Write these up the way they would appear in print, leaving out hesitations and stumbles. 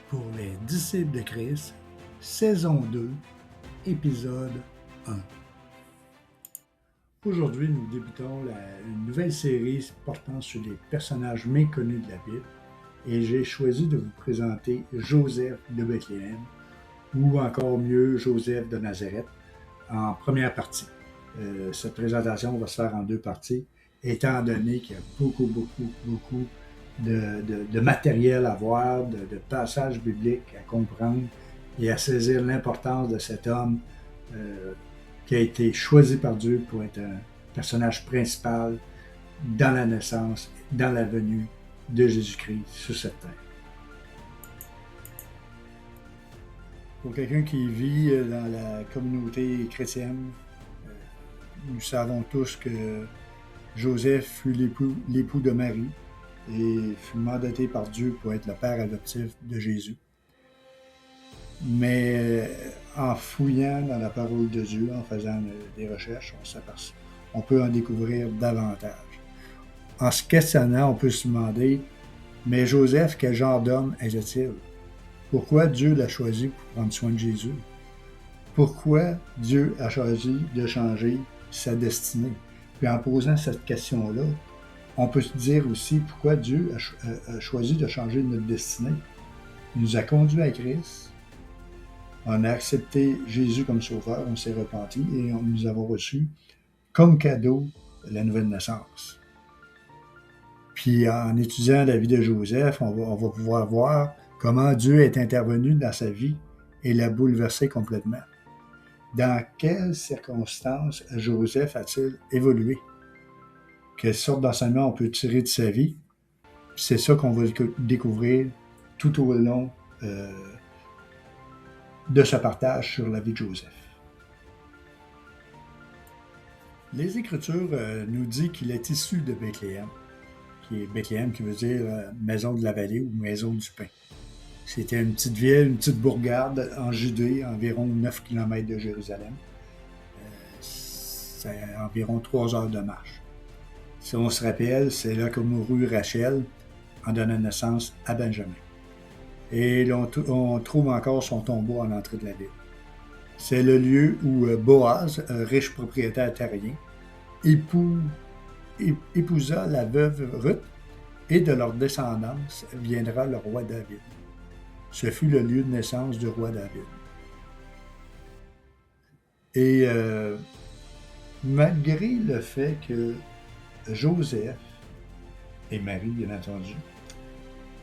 pour les disciples de Christ, saison 2, épisode 1. Aujourd'hui, nous débutons une nouvelle série portant sur les personnages méconnus de la Bible et j'ai choisi de vous présenter Joseph de Bethléem ou encore mieux Joseph de Nazareth en première partie. Cette présentation va se faire en deux parties étant donné qu'il y a beaucoup de matériel à voir, de passages bibliques à comprendre et à saisir l'importance de cet homme qui a été choisi par Dieu pour être un personnage principal dans la naissance, dans la venue de Jésus-Christ sur cette terre. Pour quelqu'un qui vit dans la communauté chrétienne, nous savons tous que Joseph fut l'époux de Marie et fut mandaté par Dieu pour être le père adoptif de Jésus. Mais en fouillant dans la parole de Dieu, en faisant des recherches, on peut en découvrir davantage. En se questionnant, on peut se demander, mais Joseph, quel genre d'homme était-il? Pourquoi Dieu l'a choisi pour prendre soin de Jésus? Pourquoi Dieu a choisi de changer sa destinée? Puis en posant cette question-là, on peut se dire aussi pourquoi Dieu a choisi de changer notre destinée. Il nous a conduits à Christ, on a accepté Jésus comme sauveur, on s'est repenti et nous avons reçu comme cadeau la nouvelle naissance. Puis en étudiant la vie de Joseph, on va pouvoir voir comment Dieu est intervenu dans sa vie et l'a bouleversé complètement. Dans quelles circonstances Joseph a-t-il évolué? Quelle sorte d'enseignement on peut tirer de sa vie? C'est ça qu'on va découvrir tout au long de ce partage sur la vie de Joseph. Les Écritures nous disent qu'il est issu de Bethléem, Bethléem qui veut dire maison de la vallée ou maison du pain. C'était une petite ville, une petite bourgade en Judée, environ 9 km de Jérusalem. C'est environ 3 heures de marche. Si on se rappelle, c'est là que mourut Rachel en donnant naissance à Benjamin. Et on trouve encore son tombeau à l'entrée de la ville. C'est le lieu où Boaz, un riche propriétaire terrien, épousa la veuve Ruth et de leur descendance viendra le roi David. Ce fut le lieu de naissance du roi David. Et malgré le fait que Joseph et Marie, bien entendu,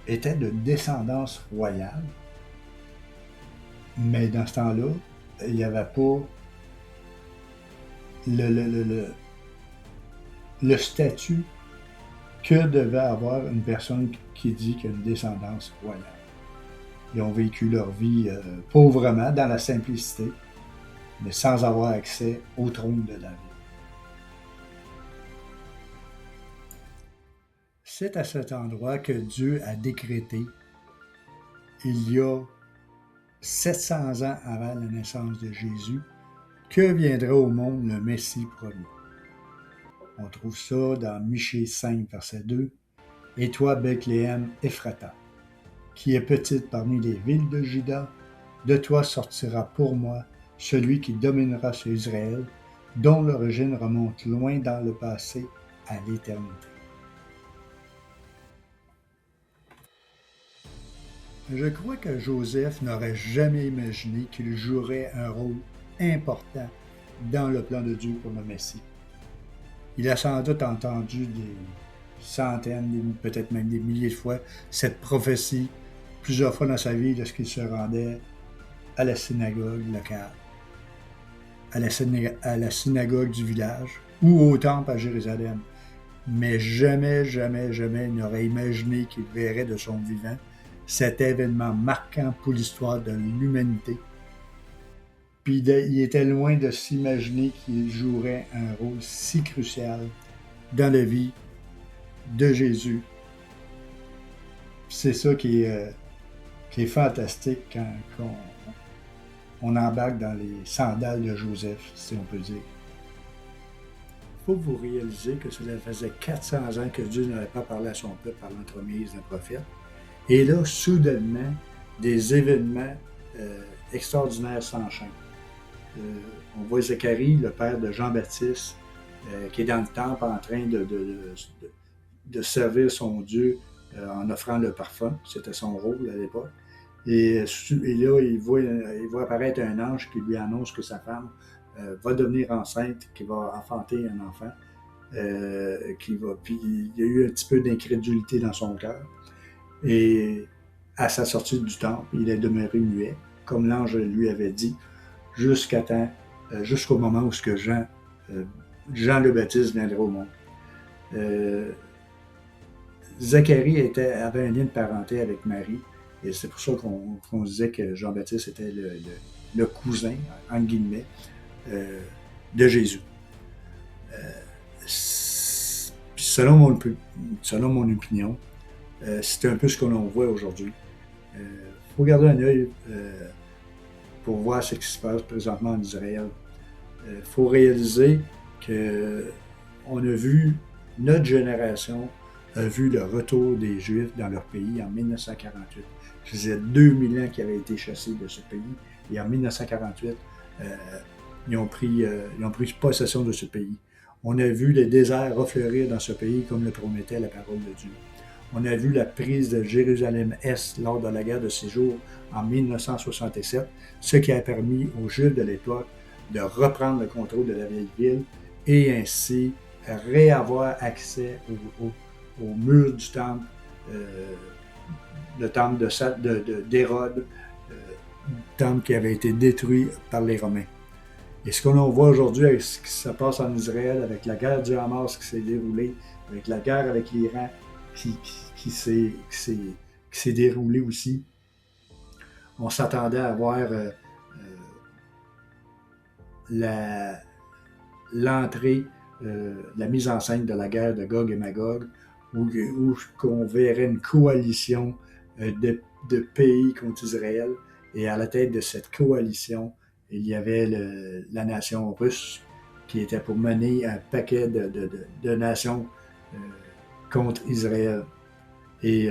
étaient de descendance royale, mais dans ce temps-là, il n'y avait pas le statut que devait avoir une personne qui dit qu'il y a une descendance royale. Ils ont vécu leur vie pauvrement, dans la simplicité, mais sans avoir accès au trône de David. C'est à cet endroit que Dieu a décrété, il y a 700 ans avant la naissance de Jésus, que viendra au monde le Messie promis. On trouve ça dans Michée 5, verset 2. « Et toi, Bethléem Ephrata, qui est petite parmi les villes de Juda, de toi sortira pour moi celui qui dominera sur Israël, dont l'origine remonte loin dans le passé à l'éternité. » Je crois que Joseph n'aurait jamais imaginé qu'il jouerait un rôle important dans le plan de Dieu pour le Messie. Il a sans doute entendu des centaines, peut-être même des milliers de fois cette prophétie plusieurs fois dans sa vie lorsqu'il se rendait à la synagogue locale, à la synagogue du village ou au temple à Jérusalem. Mais jamais il n'aurait imaginé qu'il verrait de son vivant cet événement marquant pour l'histoire de l'humanité. Puis il était loin de s'imaginer qu'il jouerait un rôle si crucial dans la vie de Jésus. Puis c'est ça qui est fantastique quand on embarque dans les sandales de Joseph, si on peut dire. Il faut vous réaliser que cela faisait 400 ans que Dieu n'avait pas parlé à son peuple par l'entremise d'un prophète. Et là, soudainement, des événements extraordinaires s'enchaînent. On voit Zacharie, le père de Jean-Baptiste, qui est dans le temple en train de servir son Dieu en offrant le parfum. C'était son rôle à l'époque. Et là, il voit apparaître un ange qui lui annonce que sa femme va devenir enceinte, qui va enfanter un enfant. Puis il y a eu un petit peu d'incrédulité dans son cœur. Et à sa sortie du temple, il est demeuré muet, comme l'ange lui avait dit, jusqu'au moment où Jean le Baptiste viendrait au monde. Zacharie avait un lien de parenté avec Marie, et c'est pour ça qu'on disait que Jean-Baptiste était le cousin, entre guillemets, de Jésus. Selon mon opinion, c'est un peu ce que l'on voit aujourd'hui. Il faut garder un œil pour voir ce qui se passe présentement en Israël. Il faut réaliser qu'on a vu, notre génération a vu le retour des Juifs dans leur pays en 1948. Ça faisait 2000 ans qu'ils avaient été chassés de ce pays, et en 1948, ils ont pris possession de ce pays. On a vu les déserts refleurir dans ce pays comme le promettait la parole de Dieu. On a vu la prise de Jérusalem-Est lors de la guerre de séjour en 1967, ce qui a permis aux Juifs de l'époque de reprendre le contrôle de la vieille ville et ainsi réavoir accès au mur du temple, le temple d'Hérode, temple qui avait été détruit par les Romains. Et ce que l'on voit aujourd'hui avec ce qui se passe en Israël, avec la guerre du Hamas qui s'est déroulée, avec la guerre avec l'Iran qui s'est déroulée aussi, on s'attendait à voir l'entrée, la mise en scène de la guerre de Gog et Magog, où qu'on verrait une coalition de pays contre Israël, et à la tête de cette coalition, il y avait la nation russe qui était pour mener un paquet de nations contre Israël. Et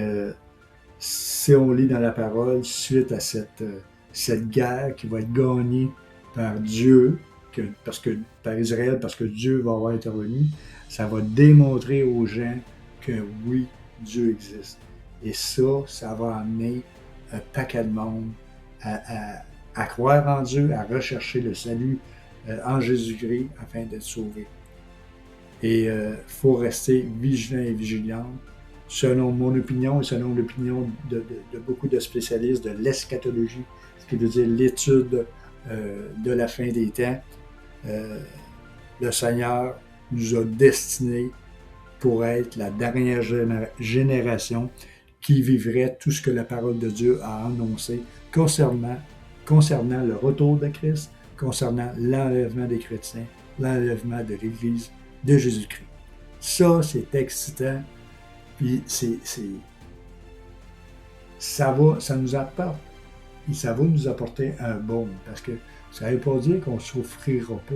si on lit dans la parole, suite à cette guerre qui va être gagnée par Dieu, par Israël, parce que Dieu va avoir intervenu, ça va démontrer aux gens que oui, Dieu existe. Et ça va amener un paquet de monde à croire en Dieu, à rechercher le salut en Jésus-Christ afin d'être sauvé. Et il faut rester vigilant et vigilante. Selon mon opinion et selon l'opinion de beaucoup de spécialistes de l'eschatologie, ce qui veut dire l'étude de la fin des temps, le Seigneur nous a destinés pour être la dernière génération qui vivrait tout ce que la parole de Dieu a annoncé concernant le retour de Christ, concernant l'enlèvement des chrétiens, l'enlèvement de l'Église de Jésus-Christ. Ça, c'est excitant, puis ça nous apporte, et ça va nous apporter un baume, parce que ça ne veut pas dire qu'on ne souffrira pas,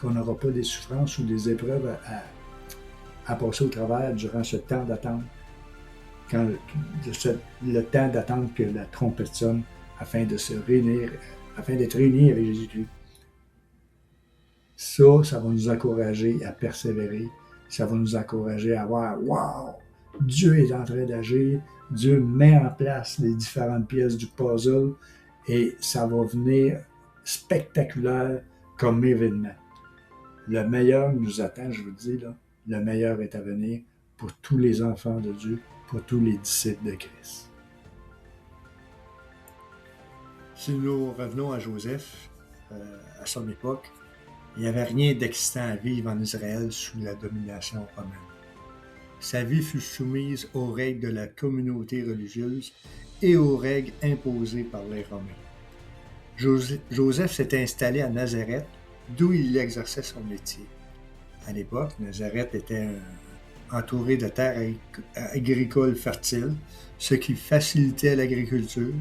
qu'on n'aura pas des souffrances ou des épreuves à passer au travers durant ce temps d'attente, le temps d'attente que la trompette sonne afin d'être réunis avec Jésus-Christ. Ça va nous encourager à persévérer, ça va nous encourager à voir, wow, Dieu est en train d'agir, Dieu met en place les différentes pièces du puzzle et ça va venir spectaculaire comme événement. Le meilleur nous attend, je vous dis, là, le meilleur est à venir pour tous les enfants de Dieu, pour tous les disciples de Christ. Si nous revenons à Joseph, à son époque, il n'y avait rien d'excitant à vivre en Israël sous la domination romaine. Sa vie fut soumise aux règles de la communauté religieuse et aux règles imposées par les Romains. Joseph s'est installé à Nazareth, d'où il exerçait son métier. À l'époque, Nazareth était entouré de terres agricoles fertiles, ce qui facilitait l'agriculture.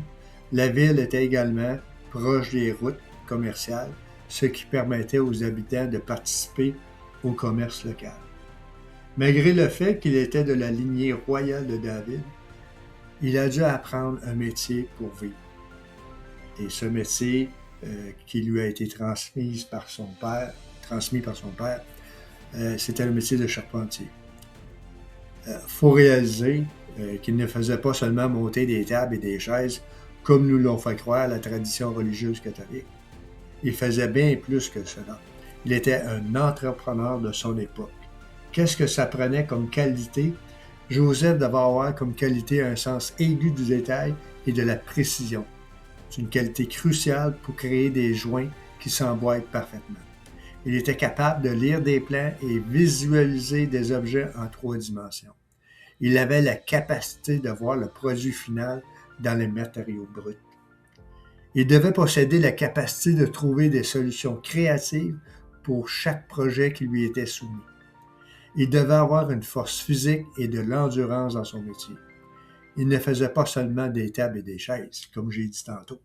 La ville était également proche des routes commerciales, ce qui permettait aux habitants de participer au commerce local. Malgré le fait qu'il était de la lignée royale de David, il a dû apprendre un métier pour vivre. Et ce métier qui lui a été transmis par son père, c'était le métier de charpentier. Faut réaliser qu'il ne faisait pas seulement monter des tables et des chaises comme nous l'ont fait croire la tradition religieuse catholique. Il faisait bien plus que cela. Il était un entrepreneur de son époque. Qu'est-ce que ça prenait comme qualité? Joseph devait avoir comme qualité un sens aigu du détail et de la précision. C'est une qualité cruciale pour créer des joints qui s'emboîtent parfaitement. Il était capable de lire des plans et visualiser des objets en 3 dimensions. Il avait la capacité de voir le produit final dans les matériaux bruts. Il devait posséder la capacité de trouver des solutions créatives pour chaque projet qui lui était soumis. Il devait avoir une force physique et de l'endurance dans son métier. Il ne faisait pas seulement des tables et des chaises, comme j'ai dit tantôt.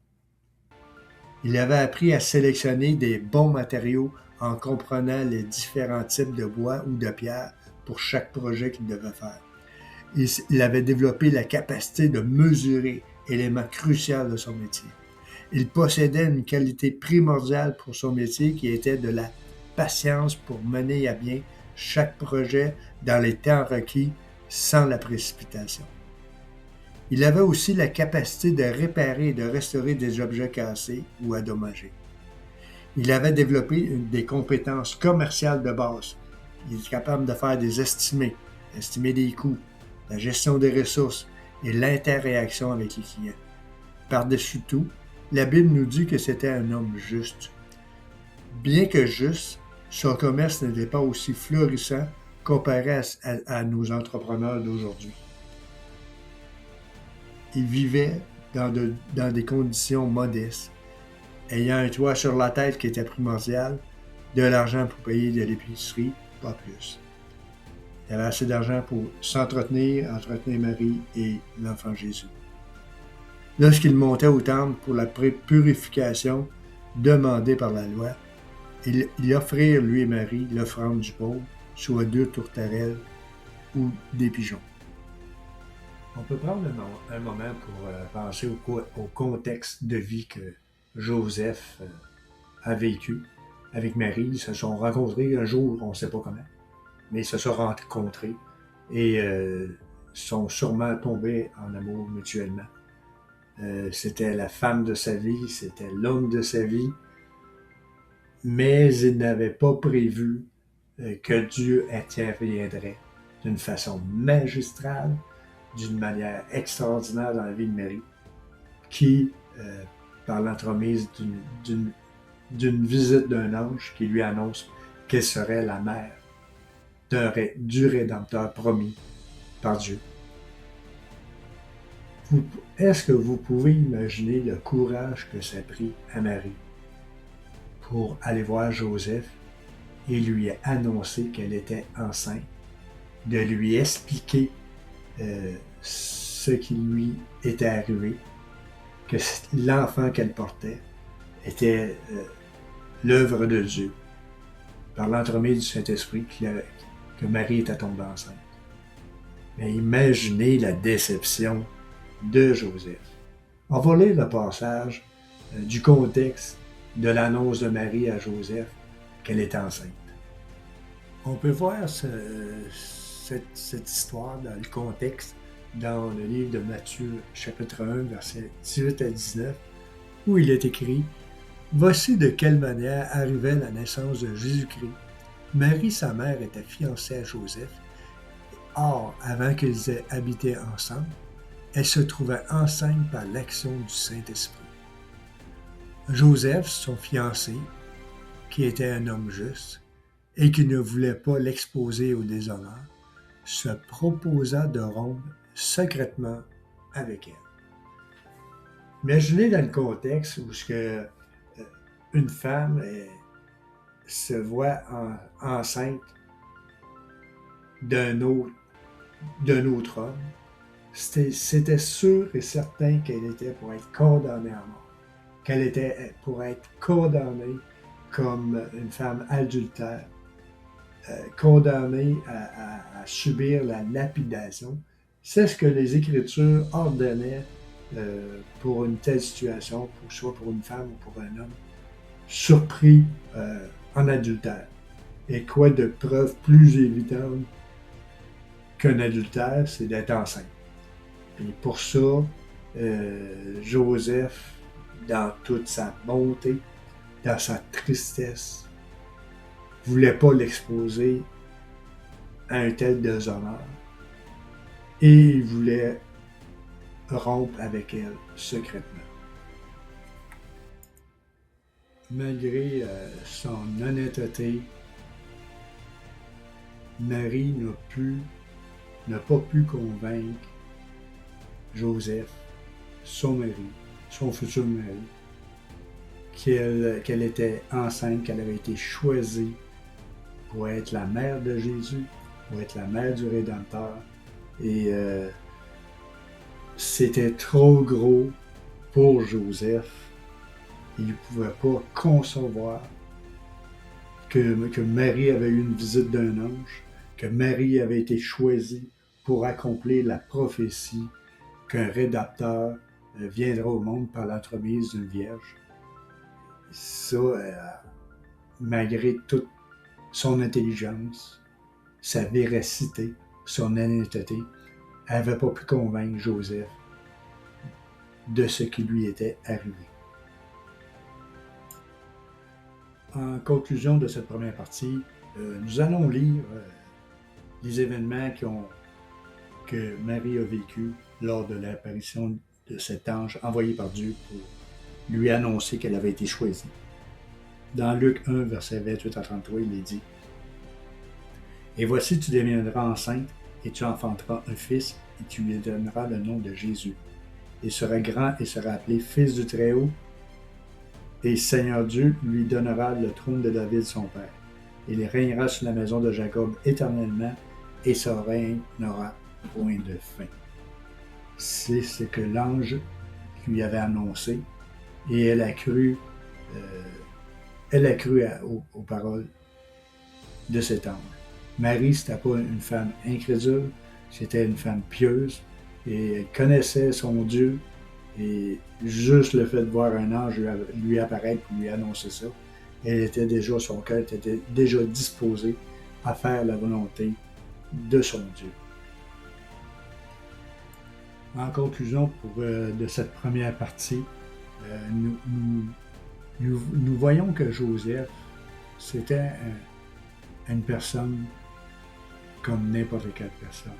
Il avait appris à sélectionner des bons matériaux en comprenant les différents types de bois ou de pierre pour chaque projet qu'il devait faire. Il avait développé la capacité de mesurer, élément crucial de son métier. Il possédait une qualité primordiale pour son métier qui était de la patience pour mener à bien chaque projet dans les temps requis sans la précipitation. Il avait aussi la capacité de réparer et de restaurer des objets cassés ou endommagés. Il avait développé des compétences commerciales de base. Il était capable de faire des estimer des coûts, la gestion des ressources et l'interaction avec les clients. Par-dessus tout, la Bible nous dit que c'était un homme juste. Bien que juste, son commerce n'était pas aussi florissant comparé à nos entrepreneurs d'aujourd'hui. Il vivait dans des conditions modestes, ayant un toit sur la tête qui était primordial, de l'argent pour payer de l'épicerie, pas plus. Il avait assez d'argent pour entretenir Marie et l'enfant Jésus. Lorsqu'il montait au temple pour la purification demandée par la loi, il offrit, lui et Marie, l'offrande du pauvre, soit 2 tourterelles ou des pigeons. On peut prendre un moment pour penser au contexte de vie que Joseph a vécu avec Marie. Ils se sont rencontrés un jour, on ne sait pas comment, mais ils se sont rencontrés et sont sûrement tombés en amour mutuellement. C'était la femme de sa vie, c'était l'homme de sa vie, mais il n'avait pas prévu que Dieu interviendrait d'une façon magistrale, d'une manière extraordinaire dans la vie de Marie, qui, par l'entremise d'une visite d'un ange qui lui annonce qu'elle serait la mère du Rédempteur promis par Dieu. Est-ce que vous pouvez imaginer le courage que ça a pris à Marie pour aller voir Joseph et lui annoncer qu'elle était enceinte, de lui expliquer ce qui lui était arrivé, que l'enfant qu'elle portait était l'œuvre de Dieu, par l'entremise du Saint-Esprit que Marie était tombée enceinte. Mais imaginez la déception de Joseph. On va lire le passage du contexte de l'annonce de Marie à Joseph qu'elle est enceinte. On peut voir cette histoire dans le contexte dans le livre de Matthieu, chapitre 1, versets 18 à 19, où il est écrit « Voici de quelle manière arrivait la naissance de Jésus-Christ. Marie, sa mère, était fiancée à Joseph. Or, avant qu'ils aient habité ensemble, elle se trouvait enceinte par l'action du Saint-Esprit. Joseph, son fiancé, qui était un homme juste et qui ne voulait pas l'exposer au déshonneur, se proposa de rompre secrètement avec elle. » Imaginez dans le contexte où une femme se voit enceinte d'un autre homme. C'était sûr et certain qu'elle était pour être condamnée à mort, qu'elle était pour être condamnée comme une femme adultère, condamnée à subir la lapidation. C'est ce que les Écritures ordonnaient pour une telle situation, soit pour une femme ou pour un homme, surpris en adultère. Et quoi de preuve plus évidente qu'un adultère, c'est d'être enceinte. Et pour ça, Joseph, dans toute sa bonté, dans sa tristesse, voulait pas l'exposer à un tel déshonneur. Et il voulait rompre avec elle secrètement. Malgré son honnêteté, Marie n'a pas pu convaincre Joseph, son mari, son futur mari, qu'elle était enceinte, qu'elle avait été choisie pour être la mère de Jésus, pour être la mère du Rédempteur. Et c'était trop gros pour Joseph. Il ne pouvait pas concevoir que Marie avait eu une visite d'un ange, que Marie avait été choisie pour accomplir la prophétie qu'un Rédempteur viendra au monde par l'entremise d'une vierge. Ça, malgré toute son intelligence, sa véracité, son honnêteté, elle n'avait pas pu convaincre Joseph de ce qui lui était arrivé. En conclusion de cette première partie, nous allons lire les événements que Marie a vécu lors de l'apparition de cet ange envoyé par Dieu pour lui annoncer qu'elle avait été choisie. Dans Luc 1, verset 28 à 33, il est dit « Et voici, tu deviendras enceinte, et tu enfanteras un fils, et tu lui donneras le nom de Jésus. Il sera grand et sera appelé Fils du Très-Haut, et Seigneur Dieu lui donnera le trône de David son père. Il régnera sur la maison de Jacob éternellement, et son règne n'aura point de fin. » C'est ce que l'ange lui avait annoncé, et elle a cru aux paroles de cet ange. Marie, c'était pas une femme incrédule, c'était une femme pieuse, et elle connaissait son Dieu, et juste le fait de voir un ange lui apparaître pour lui annoncer ça, son cœur était déjà disposé à faire la volonté de son Dieu. En conclusion de cette première partie, nous voyons que Joseph, c'était une personne comme n'importe quelle personne,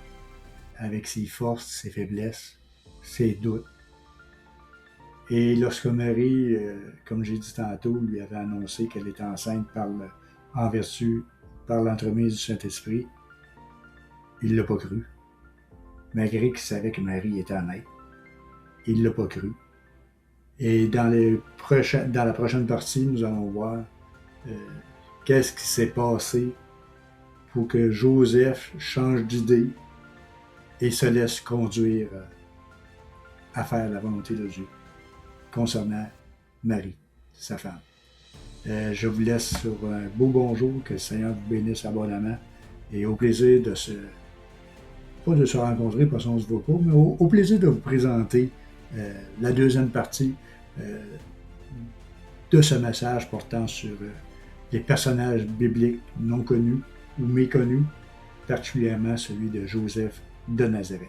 avec ses forces, ses faiblesses, ses doutes. Et lorsque Marie, comme j'ai dit tantôt, lui avait annoncé qu'elle était enceinte par l'entremise du Saint-Esprit, il ne l'a pas cru. Malgré qu'il savait que Marie était honnête, il ne l'a pas cru. Et dans la prochaine partie, nous allons voir qu'est-ce qui s'est passé pour que Joseph change d'idée et se laisse conduire à faire la volonté de Dieu concernant Marie, sa femme. Je vous laisse sur un beau bonjour, que le Seigneur vous bénisse abondamment et au plaisir pas de se rencontrer parce qu'on ne se voit pas, mais au plaisir de vous présenter la deuxième partie de ce message portant sur les personnages bibliques non connus ou méconnus, particulièrement celui de Joseph de Nazareth.